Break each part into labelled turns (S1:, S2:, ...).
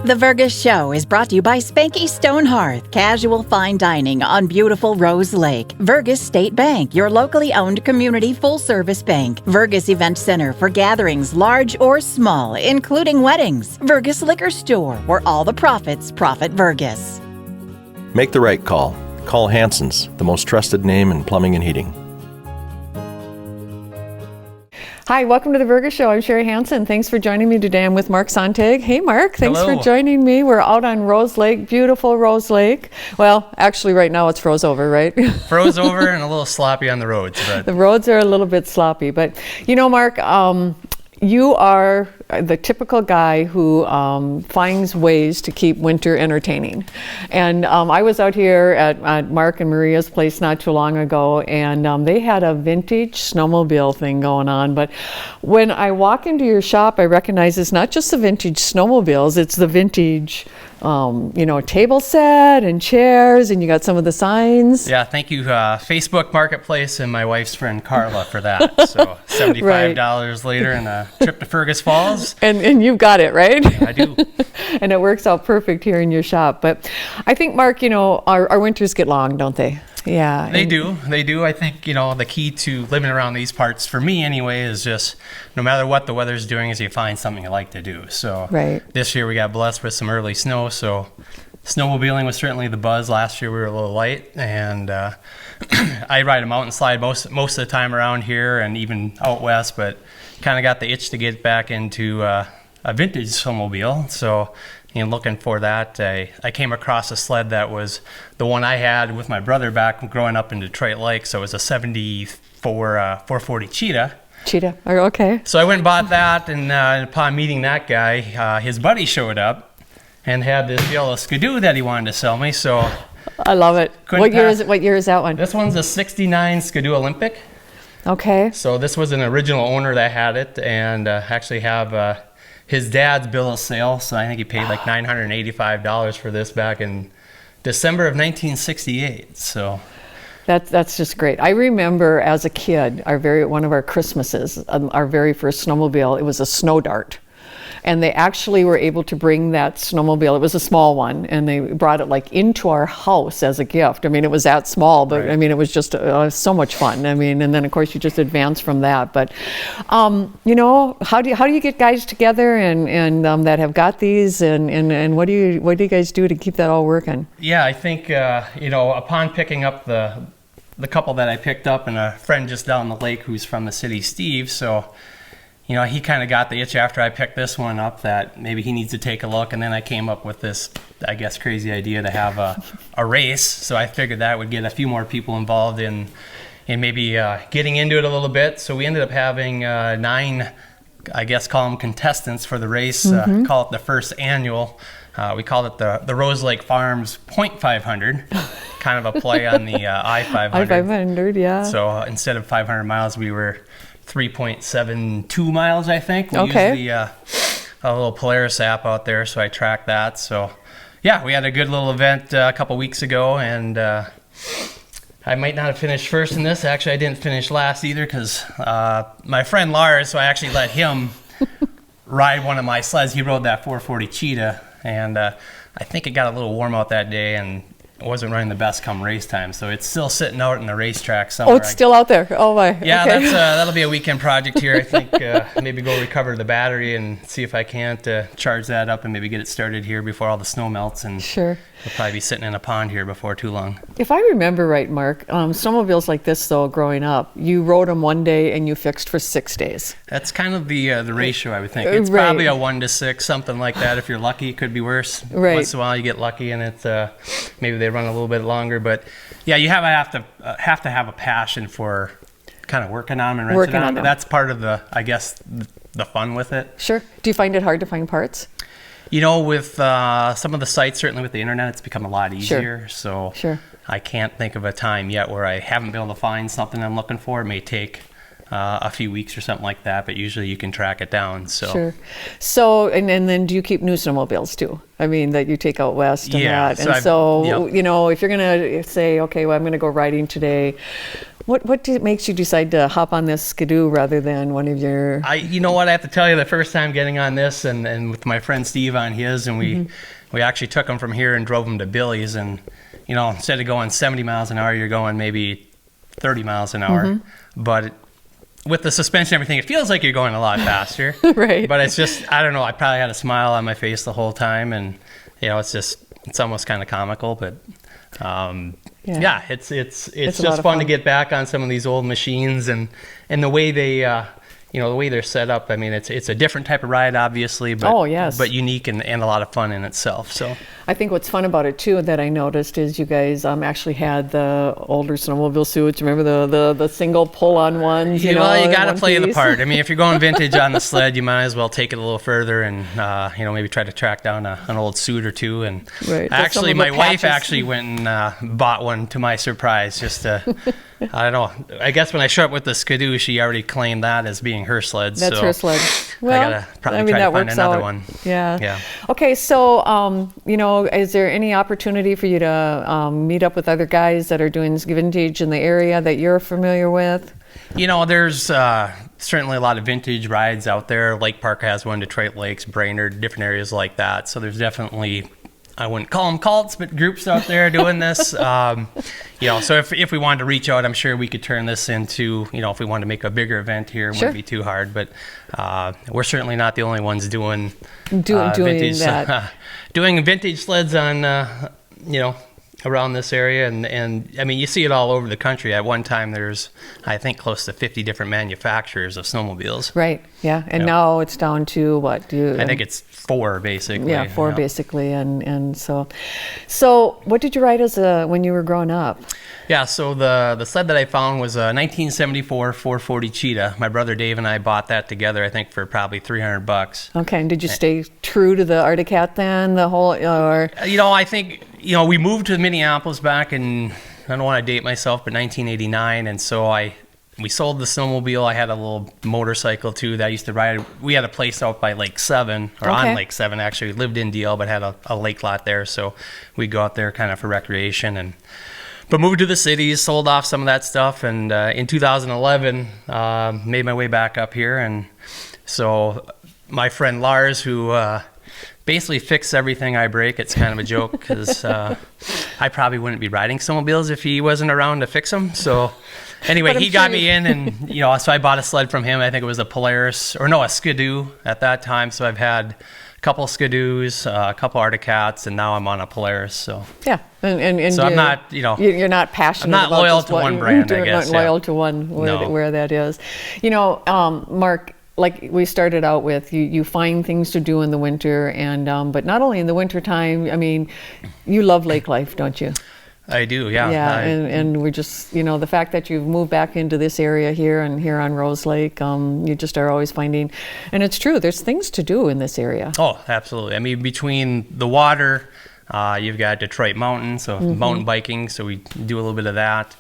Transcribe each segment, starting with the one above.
S1: The Vergas Show is brought to you by Spanky Stone Hearth, casual fine dining on beautiful Rose Lake. Vergas State Bank, your locally owned community full-service bank. Vergas Event Center for gatherings large or small, including weddings. Vergas Liquor Store, where all the profits profit Vergas.
S2: Make the right call. Call Hanson's, the most trusted name in plumbing and heating.
S3: Hi, welcome to the Vergas Show. I'm Sherry Hanson. Thanks for joining me today. I'm with Mark Sontag. Hey, Mark. Thanks
S4: Hello.
S3: for joining me. We're out on Rose Lake, beautiful Rose Lake. Well, actually, right now it's froze over, right?
S4: Froze over and a little sloppy on the roads. But
S3: The roads are a little bit sloppy. But, you know, Mark, you are the typical guy who finds ways to keep winter entertaining. And I was out here at Mark and Maria's place not too long ago, and they had a vintage snowmobile thing going on. But when I walk into your shop, I recognize it's not just the vintage snowmobiles, it's the vintage table set and chairs, and you got some of the signs.
S4: yeah, thank you, Facebook Marketplace and my wife's friend Carla for that. So $75 later and a trip to Fergus Falls.
S3: And you've got it, right?
S4: I do.
S3: And it works out perfect here in your shop. But I think, Mark, our winters get long, don't they? Yeah.
S4: They do. I think, the key to living around these parts, for me anyway, is just no matter what the weather's doing, is you find something you like to do. So
S3: Right.
S4: This year we got blessed with some early snow, so snowmobiling was certainly the buzz. Last year we were a little light, and I ride a mountain slide most of the time around here and even out west, but kind of got the itch to get back into a vintage snowmobile. So looking for that, I came across a sled that was the one I had with my brother back growing up in Detroit Lake. So it was a 74 440 Cheetah.
S3: Okay.
S4: So I went and bought that, and upon meeting that guy, his buddy showed up and had this yellow Skidoo that he wanted to sell me. So
S3: I love it. What year is it? What year is that one?
S4: This one's a 69 Skidoo Olympic.
S3: Okay.
S4: So this was an original owner that had it, and actually have his dad's bill of sale. So I think he paid like $985 for this back in December of 1968. So
S3: That's just great. I remember as a kid, one of our Christmases, our very first snowmobile, it was a snow dart. And they actually were able to bring that snowmobile. It was a small one, and they brought it like into our house as a gift. I mean, it was that small, but
S4: Right.
S3: I mean, it was just so much fun. I mean, and then of course you just advance from that. But, how do you get guys together and that have got these, and what do you guys do to keep that all working?
S4: yeah, I think upon picking up the couple that I picked up, and a friend just down the lake who's from the city, Steve. So he kind of got the itch after I picked this one up that maybe he needs to take a look. And then I came up with this, I guess, crazy idea to have a race. So I figured that would get a few more people involved in maybe getting into it a little bit. So we ended up having 9, I guess, call them contestants for the race. Call it the first annual. We called it the Rose Lake Farms .500, kind of a play on the I-500.
S3: I-500, yeah.
S4: So instead of 500 miles, we were 3.72 miles, I think. We
S3: Okay.
S4: used a little Polaris app out there, so I tracked that. So, yeah, we had a good little event a couple weeks ago, and I might not have finished first in this. Actually, I didn't finish last either because my friend Lars, so I actually let him ride one of my sleds. He rode that 440 Cheetah, and I think it got a little warm out that day, and it wasn't running the best come race time, so it's still sitting out in the racetrack somewhere.
S3: Oh, it's still out there. Oh my.
S4: Yeah,
S3: okay.
S4: that'll be a weekend project here. I think maybe go recover the battery and see if I can't charge that up and maybe get it started here before all the snow melts. And
S3: Sure.
S4: we'll probably be sitting in a pond here before too long.
S3: If I remember right, Mark, snowmobiles like this, though, growing up, you rode them one day and you fixed for 6 days.
S4: That's kind of the ratio, I would think. It's
S3: Right.
S4: probably a 1 to 6, something like that. If you're lucky, it could be worse.
S3: Right.
S4: Once in a while, you get lucky, and it's maybe they run a little bit longer. But yeah, you have to have a passion for kind of working on them and
S3: Working
S4: renting
S3: on
S4: on
S3: them.
S4: them. That's part of the fun with it.
S3: Sure. Do you find it hard to find parts?
S4: With some of the sites, certainly with the internet, it's become a lot easier. So
S3: Sure.
S4: I can't think of a time yet where I haven't been able to find something I'm looking for. It may take a few weeks or something like that, but usually you can track it down. So
S3: Sure. So, and then do you keep new snowmobiles too? I mean, that you take out west and
S4: Yeah,
S3: that.
S4: so
S3: And so,
S4: yep.
S3: if you're going to say, okay, well, I'm going to go riding today, What makes you decide to hop on this Skidoo rather than one of your?
S4: You know what? I have to tell you, the first time getting on this, and with my friend Steve on his, and we actually took him from here and drove him to Billy's, and instead of going 70 miles an hour, you're going maybe 30 miles an hour, but with the suspension and everything, it feels like you're going a lot faster.
S3: Right.
S4: But it's just, I don't know. I probably had a smile on my face the whole time, and it's almost kind of comical, but. Yeah, it's just fun to get back on some of these old machines and the way they the way they're set up. I mean, it's a different type of ride, obviously, but unique and a lot of fun in itself. So
S3: I think what's fun about it too that I noticed is you guys actually had the older snowmobile suits. Remember the single pull-on ones?
S4: You got to play the part. I mean, if you're going vintage on the sled, you might as well take it a little further and maybe try to track down an old suit or two. And actually, my wife actually went and bought one to my surprise, just to. I don't know. I guess when I show up with the Skidoo, she already claimed that as being her sled.
S3: That's her sled. Well,
S4: I gotta probably try to find another one.
S3: Yeah. Okay, so is there any opportunity for you to meet up with other guys that are doing vintage in the area that you're familiar with?
S4: There's certainly a lot of vintage rides out there. Lake Park has one, Detroit Lakes, Brainerd, different areas like that. So there's definitely, I wouldn't call them cults, but groups out there doing this. So if we wanted to reach out, I'm sure we could turn this into, if we wanted to make a bigger event here, it wouldn't be too hard. But we're certainly not the only ones doing vintage,
S3: that.
S4: Doing vintage sleds on, around this area. And I mean, you see it all over the country. At one time, there's, I think, close to 50 different manufacturers of snowmobiles.
S3: Right, yeah. And now it's down to what? I
S4: think it's 4, basically.
S3: Yeah, 4 basically. And so what did you ride when you were growing up?
S4: Yeah, so the sled that I found was a 1974 440 Cheetah. My brother Dave and I bought that together, I think, for probably $300.
S3: Okay, and did you stay true to the Arctic Cat then, or?
S4: I think, we moved to Minneapolis back in, I don't want to date myself, but 1989, and so we sold the snowmobile. I had a little motorcycle too that I used to ride. We had a place out by Lake 7, or on Lake 7 actually. We lived in DL, but had a lake lot there, so we'd go out there kind of for recreation. But moved to the cities, sold off some of that stuff, and in 2011, made my way back up here. And so my friend Lars, who basically fixes everything I break, it's kind of a joke, because I probably wouldn't be riding snowmobiles if he wasn't around to fix them. So anyway, he got me in, and so I bought a sled from him. I think it was a Skidoo at that time. So I've had a couple Skidoos, a couple Arctic Cats, and now I'm on a Polaris. So
S3: yeah, and
S4: so I'm not,
S3: you're not passionate.
S4: I'm not
S3: about
S4: loyal to one brand, I guess.
S3: Not loyal to one where that is. Mark, like we started out with, you find things to do in the winter, and but not only in the winter time. I mean, you love lake life, don't you?
S4: I do, yeah.
S3: Yeah, and we're just, the fact that you've moved back into this area here and here on Rose Lake, you just are always finding, and it's true, there's things to do in this area.
S4: Oh, absolutely. I mean, between the water, you've got Detroit Mountain, so mountain biking, so we do a little bit of that.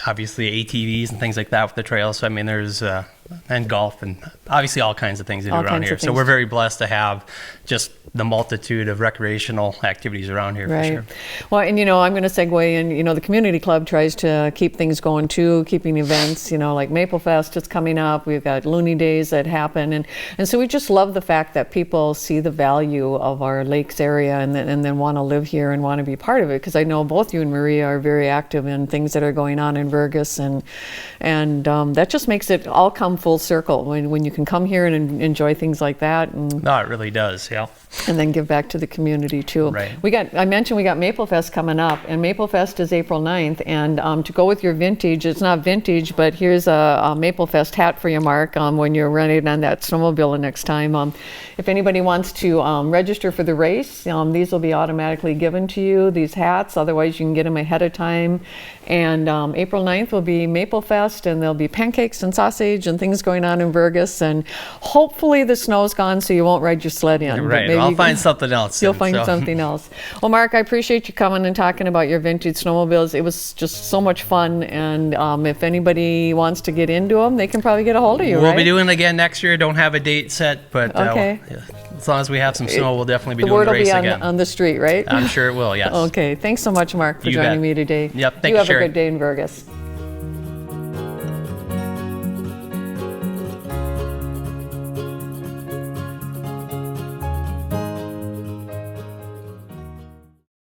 S4: Obviously ATVs and things like that with the trails. So I mean, there's and golf and obviously all kinds of things to do around here. So we're very blessed to have just the multitude of recreational activities around here, for sure.
S3: Well, and I'm going to segue in. The community club tries to keep things going too, keeping events. Like Maple Fest is coming up. We've got Looney Days that happen, and so we just love the fact that people see the value of our lakes area and then want to live here and want to be part of it. Because I know both you and Maria are very active in things that are going on in Vergas, and that just makes it all come full circle when you can come here and enjoy things like that.
S4: No, it really does, yeah.
S3: And then give back to the community too.
S4: Right.
S3: I mentioned we got Maple Fest coming up, and Maple Fest is April 9th. And to go with your vintage, it's not vintage, but here's a Maple Fest hat for you, Mark, when you're running on that snowmobile next time. If anybody wants to register for the race, these will be automatically given to you, these hats. Otherwise, you can get them ahead of time. And April 9th will be Maple Fest, and there'll be pancakes and sausage and things things going on in Vergas, and hopefully the snow's gone so you won't ride your sled in. But
S4: Right.
S3: maybe
S4: I'll find something else.
S3: You'll find something else. Well, Mark, I appreciate you coming and talking about your vintage snowmobiles. It was just so much fun, and if anybody wants to get into them, they can probably get a hold of you,
S4: We'll
S3: right?
S4: be doing it again next year. Don't have a date set, but
S3: Okay.
S4: as long as we have some snow, we'll definitely be
S3: The
S4: doing
S3: word
S4: the
S3: will
S4: race
S3: be
S4: again.
S3: on the street, right?
S4: I'm sure it will, yes.
S3: Okay. Thanks so much, Mark, for
S4: You
S3: joining
S4: bet.
S3: me today.
S4: Yep, thank
S3: you
S4: you,
S3: have
S4: Sherry.
S3: a good day in Vergas.